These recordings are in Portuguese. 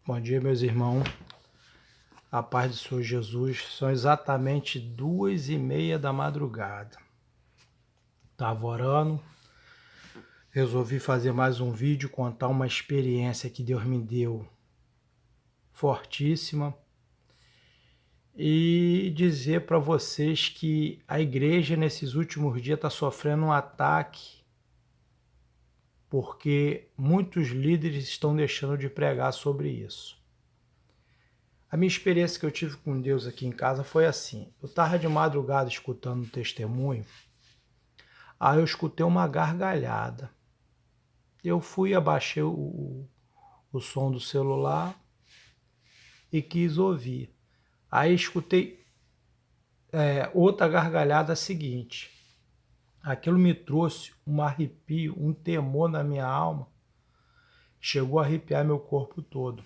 Bom dia, meus irmãos. A paz do Senhor Jesus. São exatamente 2h30 da madrugada. Estava orando, resolvi fazer mais um vídeo, contar uma experiência que Deus me deu fortíssima e dizer para vocês que a igreja nesses últimos dias está sofrendo um ataque porque muitos líderes estão deixando de pregar sobre isso. A minha experiência que eu tive com Deus aqui em casa foi assim. Eu estava de madrugada escutando um testemunho, aí eu escutei uma gargalhada. Eu fui, abaixei o som do celular e quis ouvir. Aí escutei outra gargalhada seguinte. Aquilo me trouxe um arrepio, um temor na minha alma. Chegou a arrepiar meu corpo todo.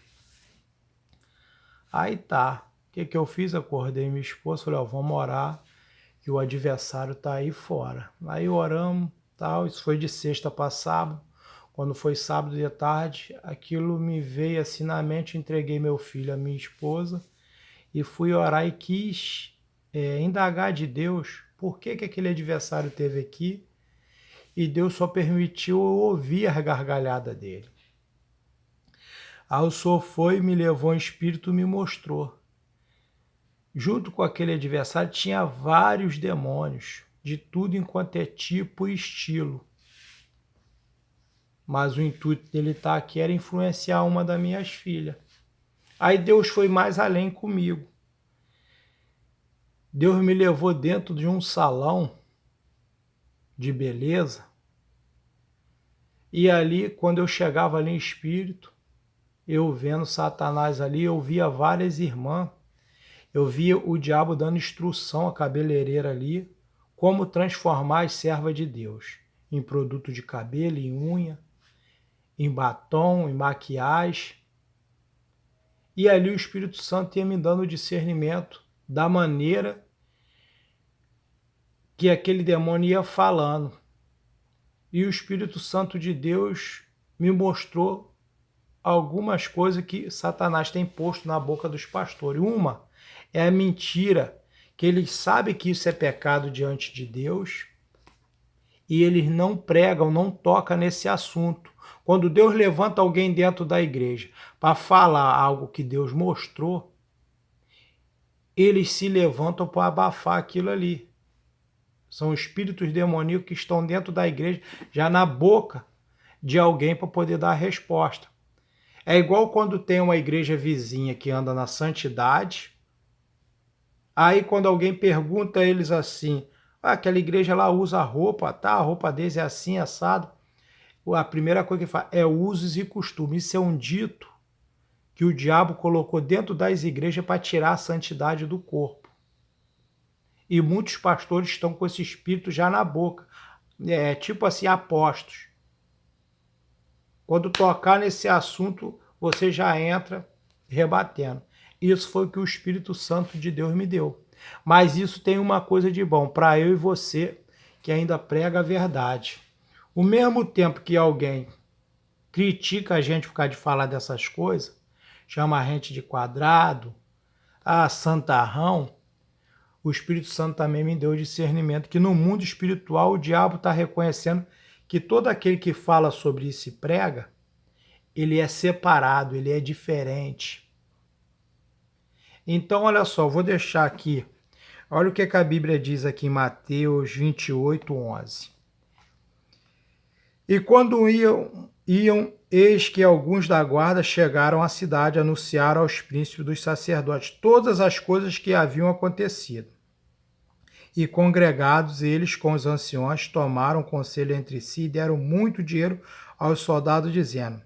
Aí tá, o que eu fiz? Acordei minha esposa, falei, vamos orar, que o adversário tá aí fora. Aí oramos, tal, isso foi de sexta para sábado. Quando foi sábado de tarde, aquilo me veio assim na mente, entreguei meu filho à minha esposa e fui orar e quis indagar de Deus por que aquele adversário teve aqui, e Deus só permitiu eu ouvir a gargalhada dele. Aí o Senhor foi, me levou em espírito, me mostrou. Junto com aquele adversário tinha vários demônios, de tudo enquanto é tipo e estilo. Mas o intuito dele estar aqui era influenciar uma das minhas filhas. Aí Deus foi mais além comigo. Deus me levou dentro de um salão de beleza. E ali, quando eu chegava ali em espírito, eu vendo Satanás ali, eu via várias irmãs. Eu via o diabo dando instrução à cabeleireira ali, como transformar as servas de Deus em produto de cabelo, em unha, em batom, em maquiagem. E ali o Espírito Santo ia me dando o discernimento da maneira que aquele demônio ia falando. E o Espírito Santo de Deus me mostrou algumas coisas que Satanás tem posto na boca dos pastores. Uma é a mentira, que eles sabem que isso é pecado diante de Deus e eles não pregam, não tocam nesse assunto. Quando Deus levanta alguém dentro da igreja para falar algo que Deus mostrou, eles se levantam para abafar aquilo ali. São espíritos demoníacos que estão dentro da igreja, já na boca de alguém para poder dar a resposta. É igual quando tem uma igreja vizinha que anda na santidade, aí quando alguém pergunta a eles assim, aquela igreja lá usa roupa, tá? A roupa deles é assim, assado. A primeira coisa que fala é usos e costumes. Isso é um dito que o diabo colocou dentro das igrejas para tirar a santidade do corpo. E muitos pastores estão com esse espírito já na boca. Tipo assim, apostos. Quando tocar nesse assunto, você já entra rebatendo. Isso foi o que o Espírito Santo de Deus me deu. Mas isso tem uma coisa de bom para eu e você que ainda prega a verdade. O mesmo tempo que alguém critica a gente por causa de falar dessas coisas, chama a gente de quadrado, santarrão, o Espírito Santo também me deu o discernimento que no mundo espiritual o diabo está reconhecendo que todo aquele que fala sobre isso e prega, ele é separado, ele é diferente. Então, olha só, vou deixar aqui. Olha o que a Bíblia diz aqui em Mateus 28:11. E quando iam, eis que alguns da guarda chegaram à cidade e anunciaram aos príncipes dos sacerdotes todas as coisas que haviam acontecido. E congregados eles com os anciões, tomaram conselho entre si e deram muito dinheiro aos soldados, dizendo: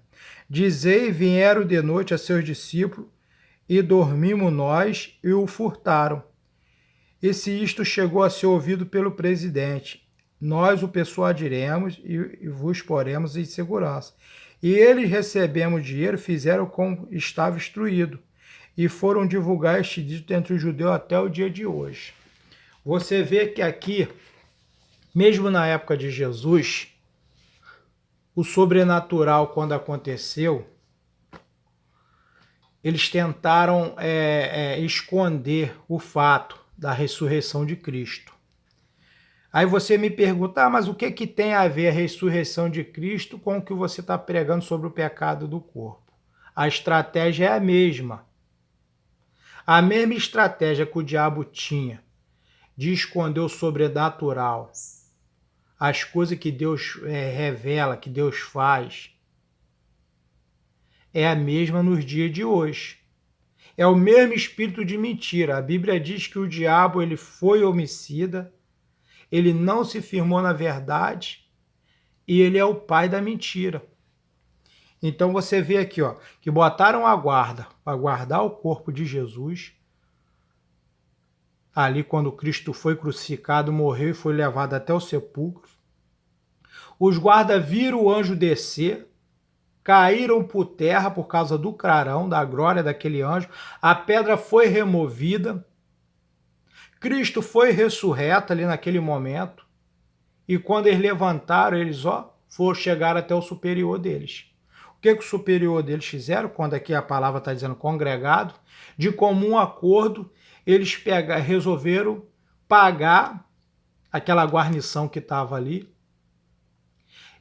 Dizei, vieram de noite a seus discípulos, e dormimos nós, e o furtaram. E se isto chegou a ser ouvido pelo presidente, nós o persuadiremos e vos poremos em segurança. E eles, recebemos dinheiro, fizeram como estava instruído, e foram divulgar este dito entre os judeus até o dia de hoje. Você vê que aqui, mesmo na época de Jesus, o sobrenatural, quando aconteceu, eles tentaram esconder o fato da ressurreição de Cristo. Aí você me pergunta, mas o que tem a ver a ressurreição de Cristo com o que você está pregando sobre o pecado do corpo? A estratégia é a mesma. A mesma estratégia que o diabo tinha de esconder o sobrenatural, as coisas que Deus revela, que Deus faz, é a mesma nos dias de hoje. É o mesmo espírito de mentira. A Bíblia diz que o diabo ele foi homicida, ele não se firmou na verdade e ele é o pai da mentira. Então você vê aqui, ó, que botaram a guarda para guardar o corpo de Jesus. Ali quando Cristo foi crucificado, morreu e foi levado até o sepulcro. Os guardas viram o anjo descer, caíram por terra por causa do clarão, da glória daquele anjo. A pedra foi removida. Cristo foi ressurreto ali naquele momento. E quando eles levantaram, eles foram chegar até o superior deles. O que o superior deles fizeram? Quando aqui a palavra está dizendo congregado, de comum acordo, eles resolveram pagar aquela guarnição que estava ali.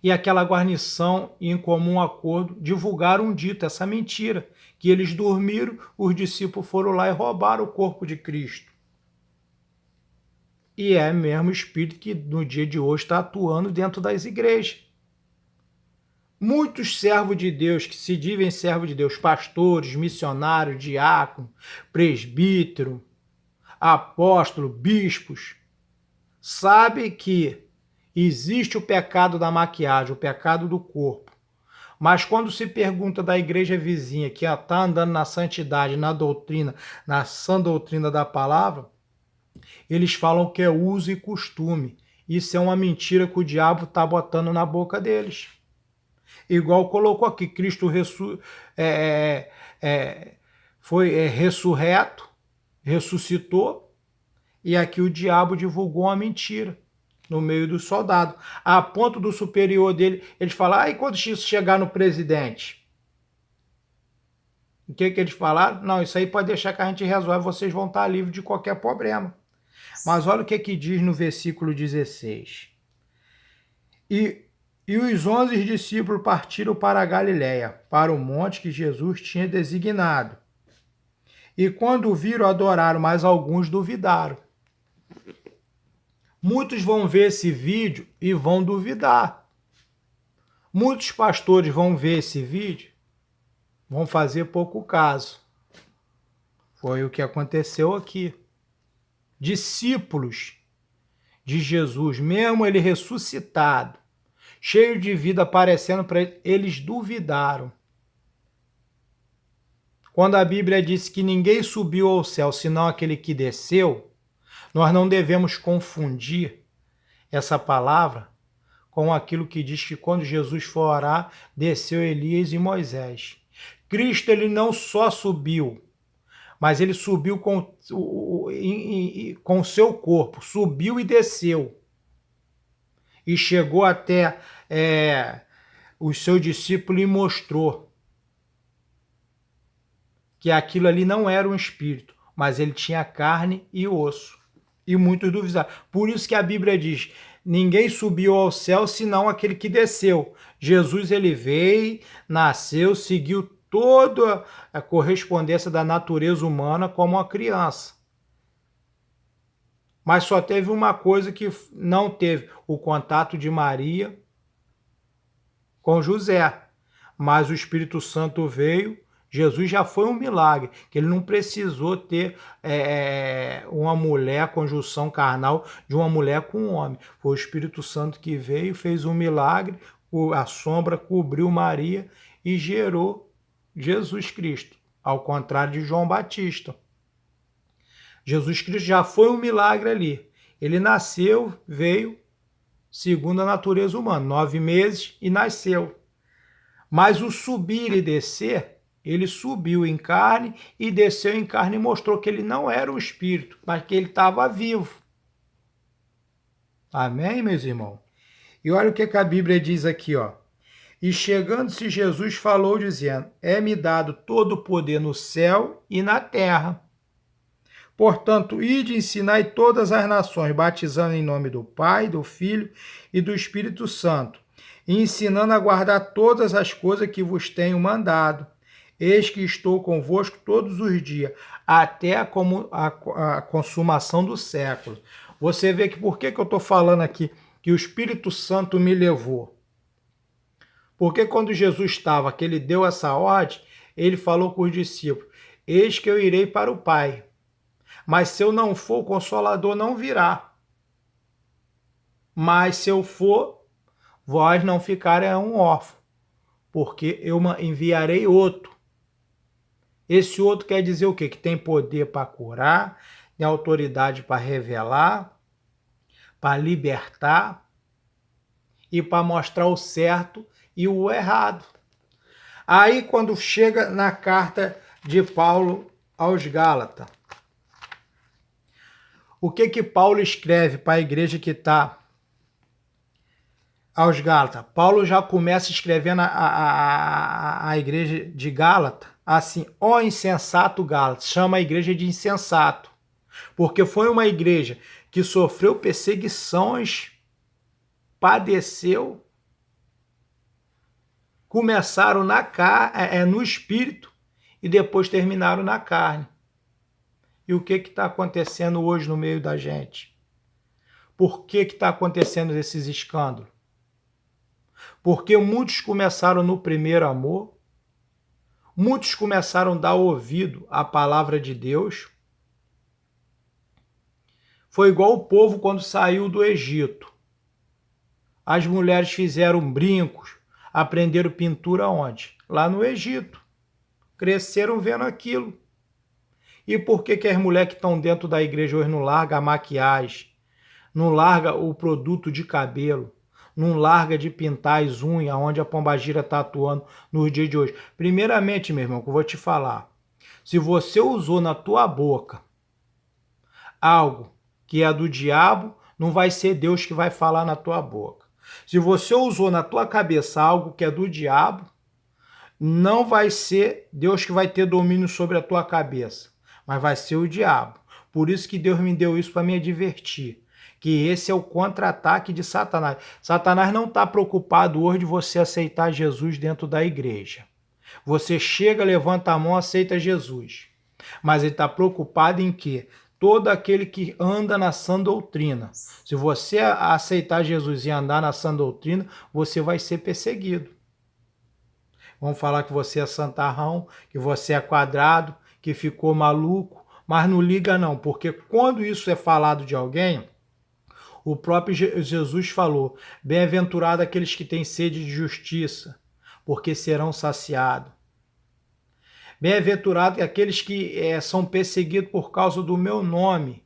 E aquela guarnição, em comum acordo, divulgaram um dito, essa mentira, que eles dormiram, os discípulos foram lá e roubaram o corpo de Cristo. E é mesmo o espírito que no dia de hoje está atuando dentro das igrejas. Muitos servos de Deus, que se dizem servos de Deus, pastores, missionários, diáconos, presbítero, apóstolo, bispos, sabem que existe o pecado da maquiagem, o pecado do corpo. Mas quando se pergunta da igreja vizinha que está andando na santidade, na doutrina, na sã doutrina da palavra, eles falam que é uso e costume. Isso é uma mentira que o diabo está botando na boca deles. Igual colocou aqui, Cristo foi ressurreto, ressuscitou, e aqui o diabo divulgou uma mentira no meio dos soldados, a ponto do superior dele, eles falam, e quando isso chegar no presidente? O que eles falaram? Não, isso aí pode deixar que a gente resolve, vocês vão estar livres de qualquer problema. Mas olha o que diz no versículo 16. E os 11 discípulos partiram para a Galiléia, para o monte que Jesus tinha designado. E quando viram, adoraram, mas alguns duvidaram. Muitos vão ver esse vídeo e vão duvidar. Muitos pastores vão ver esse vídeo, vão fazer pouco caso. Foi o que aconteceu aqui. Discípulos de Jesus, mesmo ele ressuscitado, cheio de vida aparecendo para eles, eles duvidaram. Quando a Bíblia diz que ninguém subiu ao céu senão aquele que desceu, nós não devemos confundir essa palavra com aquilo que diz que quando Jesus foi orar, desceu Elias e Moisés. Cristo ele não só subiu, mas ele subiu com o seu corpo, subiu e desceu. E chegou até os seus discípulos e mostrou que aquilo ali não era um espírito, mas ele tinha carne e osso. E muitos duvidaram. Por isso que a Bíblia diz, ninguém subiu ao céu senão aquele que desceu. Jesus ele veio, nasceu, seguiu toda a correspondência da natureza humana como uma criança. Mas só teve uma coisa que não teve, o contato de Maria com José. Mas o Espírito Santo veio, Jesus já foi um milagre, que ele não precisou ter uma mulher, conjunção carnal de uma mulher com um homem. Foi o Espírito Santo que veio, fez um milagre, a sombra cobriu Maria e gerou Jesus Cristo, ao contrário de João Batista. Jesus Cristo já foi um milagre ali. Ele nasceu, veio, segundo a natureza humana, 9 meses e nasceu. Mas o subir e descer, ele subiu em carne e desceu em carne e mostrou que ele não era um espírito, mas que ele estava vivo. Amém, meus irmãos? E olha o que a Bíblia diz aqui, ó. E chegando-se Jesus falou, dizendo: É-me dado todo o poder no céu e na terra. Portanto, ide e ensinai todas as nações, batizando em nome do Pai, do Filho e do Espírito Santo, e ensinando a guardar todas as coisas que vos tenho mandado. Eis que estou convosco todos os dias, até a consumação do século. Você vê que por que eu estou falando aqui que o Espírito Santo me levou? Porque quando Jesus estava, que ele deu essa ordem, ele falou com os discípulos: Eis que eu irei para o Pai. Mas se eu não for, o Consolador não virá. Mas se eu for, vós não ficarão órfãos, porque eu enviarei outro. Esse outro quer dizer o quê? Que tem poder para curar, tem autoridade para revelar, para libertar e para mostrar o certo e o errado. Aí, quando chega na carta de Paulo aos Gálatas, o que Paulo escreve para a igreja que está aos Gálatas? Paulo já começa escrevendo a igreja de Gálatas assim: ó insensato Gálatas, chama a igreja de insensato, porque foi uma igreja que sofreu perseguições, padeceu, começaram no espírito e depois terminaram na carne. E o que está acontecendo hoje no meio da gente? Por que está acontecendo esses escândalos? Porque muitos começaram no primeiro amor, muitos começaram a dar ouvido à palavra de Deus. Foi igual o povo quando saiu do Egito. As mulheres fizeram brincos, aprenderam pintura onde? Lá no Egito. Cresceram vendo aquilo. E por que as mulheres que estão dentro da igreja hoje não largam a maquiagem, não largam o produto de cabelo, não larga de pintar as unhas, onde a pombagira está atuando nos dias de hoje? Primeiramente, meu irmão, que eu vou te falar, se você usou na tua boca algo que é do diabo, não vai ser Deus que vai falar na tua boca. Se você usou na tua cabeça algo que é do diabo, não vai ser Deus que vai ter domínio sobre a tua cabeça, mas vai ser o diabo. Por isso que Deus me deu isso para me advertir, que esse é o contra-ataque de Satanás. Satanás não está preocupado hoje de você aceitar Jesus dentro da igreja. Você chega, levanta a mão, aceita Jesus. Mas ele está preocupado em quê? Todo aquele que anda na sã doutrina. Se você aceitar Jesus e andar na sã doutrina, você vai ser perseguido. Vão falar que você é santarrão, que você é quadrado, que ficou maluco, mas não liga não, porque quando isso é falado de alguém, o próprio Jesus falou: bem-aventurado aqueles que têm sede de justiça, porque serão saciados. Bem-aventurado aqueles que são perseguidos por causa do meu nome,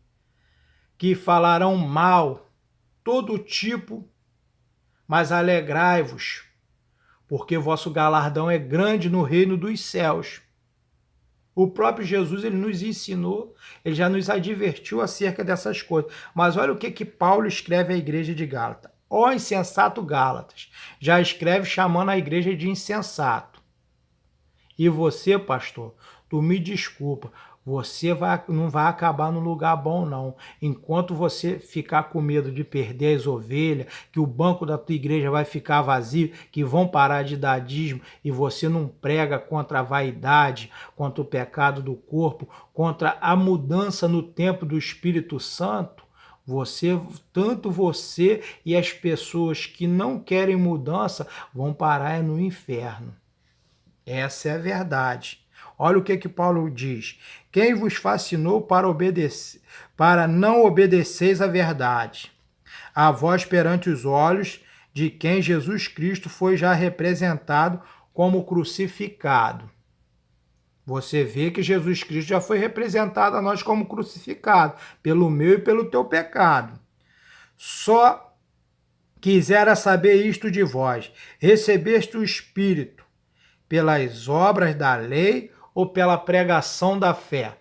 que falarão mal, todo tipo, mas alegrai-vos, porque vosso galardão é grande no reino dos céus. O próprio Jesus, ele nos ensinou, ele já nos advertiu acerca dessas coisas. Mas olha o que Paulo escreve à igreja de Gálatas. Ó insensato Gálatas, já escreve chamando a igreja de insensato. E você, pastor, tu me desculpa, você não vai acabar num lugar bom, não. Enquanto você ficar com medo de perder as ovelhas, que o banco da tua igreja vai ficar vazio, que vão parar de dar dízimo, e você não prega contra a vaidade, contra o pecado do corpo, contra a mudança no tempo do Espírito Santo, tanto você e as pessoas que não querem mudança vão parar no inferno. Essa é a verdade. Olha o que Paulo diz: quem vos fascinou para não obedeceis à verdade, a vós perante os olhos de quem Jesus Cristo foi já representado como crucificado. Você vê que Jesus Cristo já foi representado a nós como crucificado, pelo meu e pelo teu pecado. Só quisera saber isto de vós: recebeste o Espírito pelas obras da lei ou pela pregação da fé?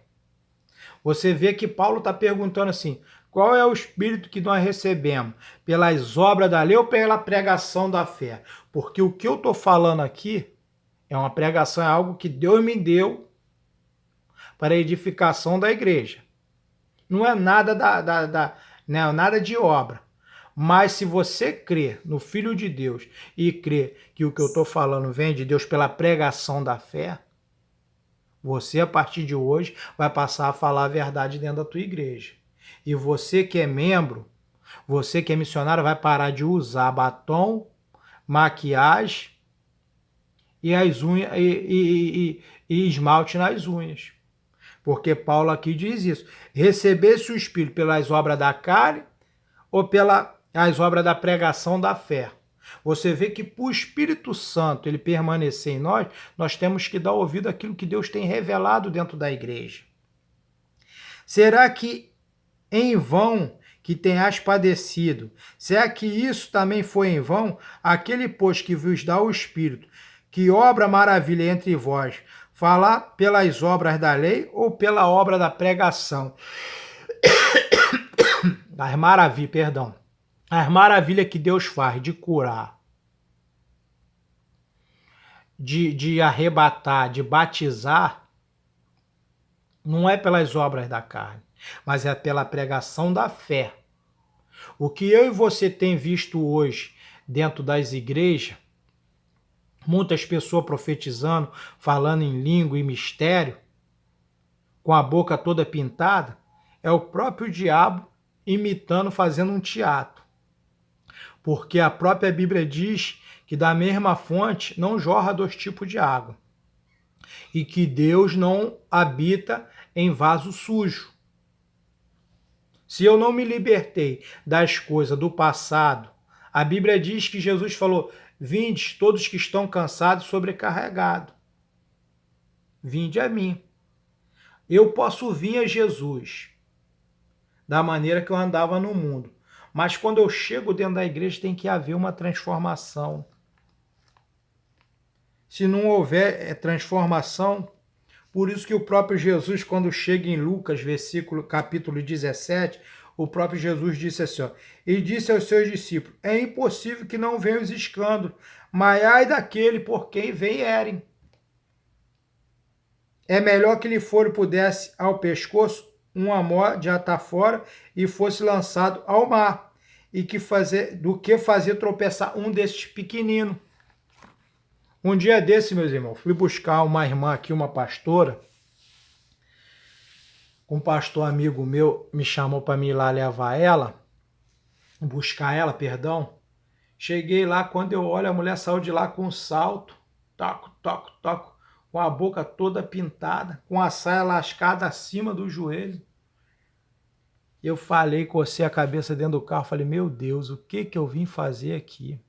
Você vê que Paulo está perguntando assim: Qual é o Espírito que nós recebemos? Pelas obras da lei ou pela pregação da fé? Porque o que eu estou falando aqui é uma pregação, é algo que Deus me deu para a edificação da igreja. Não é nada não é nada de obra. Mas se você crê no Filho de Deus e crê que o que eu estou falando vem de Deus pela pregação da fé, você, a partir de hoje, vai passar a falar a verdade dentro da tua igreja. E você que é membro, você que é missionário, vai parar de usar batom, maquiagem e as unhas e esmalte nas unhas. Porque Paulo aqui diz isso. Recebesse o Espírito pelas obras da carne ou pelas obras da pregação da fé. Você vê que para o Espírito Santo ele permanecer em nós, nós temos que dar ouvido àquilo que Deus tem revelado dentro da igreja. Será que em vão que tenhas padecido? Será que isso também foi em vão? Aquele, pois, que vos dá o Espírito, que obra maravilha entre vós, falar pelas obras da lei ou pela obra da pregação? As maravilhas, perdão. As maravilhas que Deus faz de curar, de arrebatar, de batizar, não é pelas obras da carne, mas é pela pregação da fé. O que eu e você tem visto hoje dentro das igrejas, muitas pessoas profetizando, falando em língua e mistério, com a boca toda pintada, é o próprio diabo imitando, fazendo um teatro. Porque a própria Bíblia diz que da mesma fonte não jorra dois tipos de água. E que Deus não habita em vaso sujo. Se eu não me libertei das coisas do passado, a Bíblia diz que Jesus falou: vinde todos que estão cansados e sobrecarregados. Vinde a mim. Eu posso vir a Jesus da maneira que eu andava no mundo. Mas quando eu chego dentro da igreja tem que haver uma transformação. Se não houver transformação, por isso que o próprio Jesus, quando chega em Lucas, capítulo 17, o próprio Jesus disse assim, ó, e disse aos seus discípulos, é impossível que não venham os escândalos, mas ai daquele por quem vierem. É melhor que lhe for pudesse ao pescoço um amor de atar fora e fosse lançado ao mar, do que fazer tropeçar um desses pequeninos. Um dia desse, meus irmãos, fui buscar uma irmã aqui, uma pastora. Um pastor amigo meu me chamou para mim ir lá levar ela, buscar ela, perdão. Cheguei lá, quando eu olho, a mulher saiu de lá com um salto, toco, toco, toco, com a boca toda pintada, com a saia lascada acima do joelho. Eu falei, cocei a cabeça dentro do carro, falei, meu Deus, o que eu vim fazer aqui?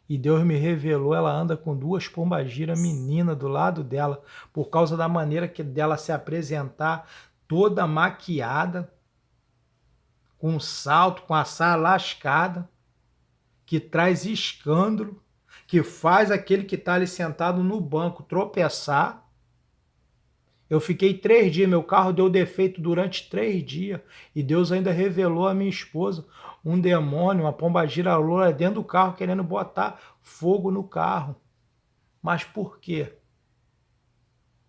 E Deus me revelou, ela anda com duas pombagiras meninas do lado dela, por causa da maneira dela se apresentar, toda maquiada, com um salto, com a saia lascada, que traz escândalo, que faz aquele que está ali sentado no banco tropeçar. Eu fiquei 3 dias, meu carro deu defeito durante 3 dias, e Deus ainda revelou à minha esposa um demônio, uma pombagira loura dentro do carro, querendo botar fogo no carro. Mas por quê?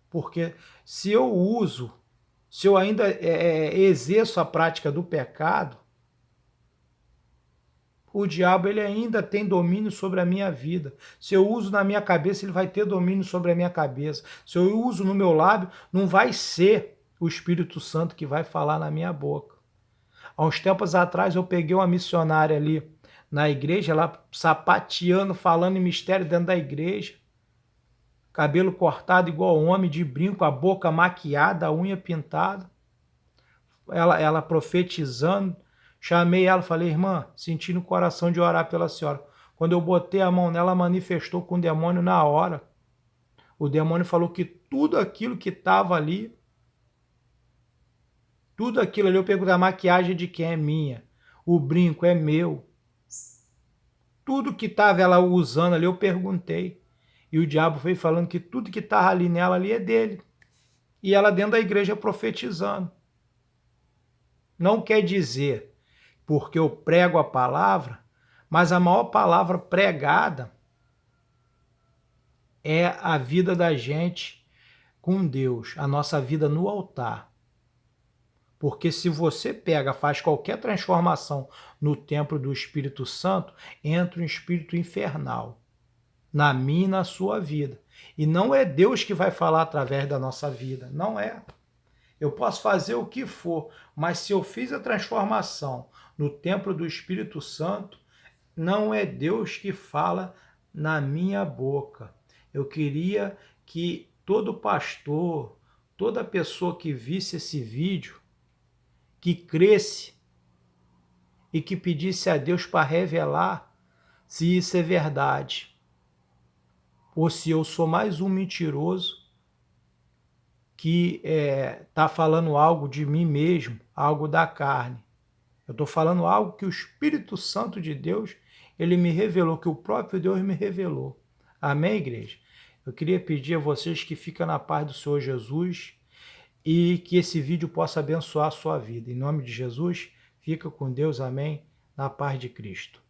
Porque se eu ainda exerço a prática do pecado, o diabo ele ainda tem domínio sobre a minha vida. Se eu uso na minha cabeça, ele vai ter domínio sobre a minha cabeça. Se eu uso no meu lábio, não vai ser o Espírito Santo que vai falar na minha boca. Há uns tempos atrás eu peguei uma missionária ali na igreja, ela sapateando, falando em mistério dentro da igreja. Cabelo cortado igual homem, de brinco, a boca maquiada, a unha pintada. Ela profetizando. Chamei ela, falei, irmã, senti no coração de orar pela senhora. Quando eu botei a mão nela, manifestou com o demônio na hora. O demônio falou que tudo aquilo que estava ali, tudo aquilo ali, eu perguntei, a maquiagem de quem é minha? O brinco é meu. Tudo que estava ela usando ali, eu perguntei. E o diabo veio falando que tudo que estava ali nela ali é dele. E ela dentro da igreja profetizando. Não quer dizer porque eu prego a palavra, mas a maior palavra pregada é a vida da gente com Deus, a nossa vida no altar. Porque se você pega, faz qualquer transformação no templo do Espírito Santo, entra um espírito infernal na minha e na sua vida. E não é Deus que vai falar através da nossa vida, não é. Eu posso fazer o que for, mas se eu fiz a transformação no templo do Espírito Santo, não é Deus que fala na minha boca. Eu queria que todo pastor, toda pessoa que visse esse vídeo, que cresce e que pedisse a Deus para revelar se isso é verdade, ou se eu sou mais um mentiroso que está falando algo de mim mesmo, algo da carne. Eu estou falando algo que o Espírito Santo de Deus, ele me revelou, que o próprio Deus me revelou. Amém, igreja? Eu queria pedir a vocês que fiquem na paz do Senhor Jesus e que esse vídeo possa abençoar a sua vida. Em nome de Jesus, fica com Deus, amém, na paz de Cristo.